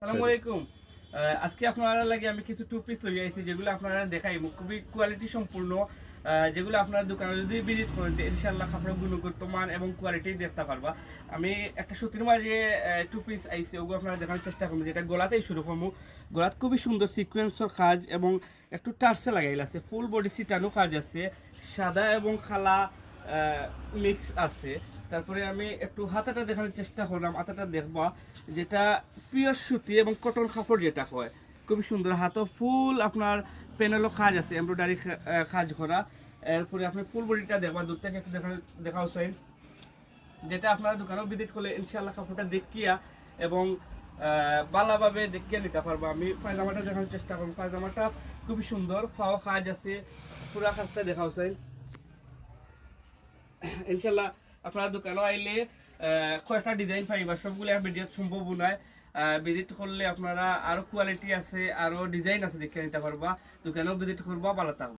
আসসালামু আলাইকুম। আজকে আপনারা লাগে আমি কিছু টু পিস লই আইছি যেগুলো আপনারা দেখাই খুবই কোয়ালিটি সম্পূর্ণ, যেগুলো আপনার দোকানে যদি ভিজিট করেন ইনশাআল্লাহ কাপড়ের গুণগত মান এবং কোয়ালিটি দেখতে পারবা। আমি একটা সুতির মাঝে টু পিস আইছি, ওগুলো আপনারা দেখানোর চেষ্টা করবো। যেটা গলাতেই শুরু করবো। গলাত খুবই সুন্দর সিকোয়েন্সের কাজ এবং একটু টার্সে লাগাইল আছে, ফুল বডি সিটানো কাজ আছে, সাদা এবং খালা মিক্স আছে। তারপরে আমি একটু হাতাটা দেখানোর চেষ্টা করলাম, হাতাটা দেখবা যেটা পিওর সুতি এবং কটন কাপড় যেটা হয়, খুবই সুন্দর। হাতও ফুল আপনার প্যানেলও কাজ আছে, এমব্রয়ডারি কাজ করা। এরপরে আপনি ফুল বডিটা দেখবা, দূর থেকে একটু দেখাও চাই, যেটা আপনারা দোকানেও ভিজিট করলে ইনশাআল্লাহ কাপড়টা দেখিয়া এবং ভালোভাবে দেখিয়ে নিতে পারবো। আমি পায়জামাটা দেখানোর চেষ্টা করবো। পায়জামাটা খুবই সুন্দর, ফাও কাজ আছে, পুরা কাজটা দেখাও চাই। ইনশাল্লাহ আপনারা দোকানে আইলে কয়েকটা ডিজাইন পাইবা, সবগুলো ভিডিও সম্ভব নয়। ভিজিট করলে আপনারা আরো কোয়ালিটি আছে, আরো ডিজাইন আছে দেখে নিতে পারবা। দোকানেও ভিজিট করবা, ভালো থাকবে।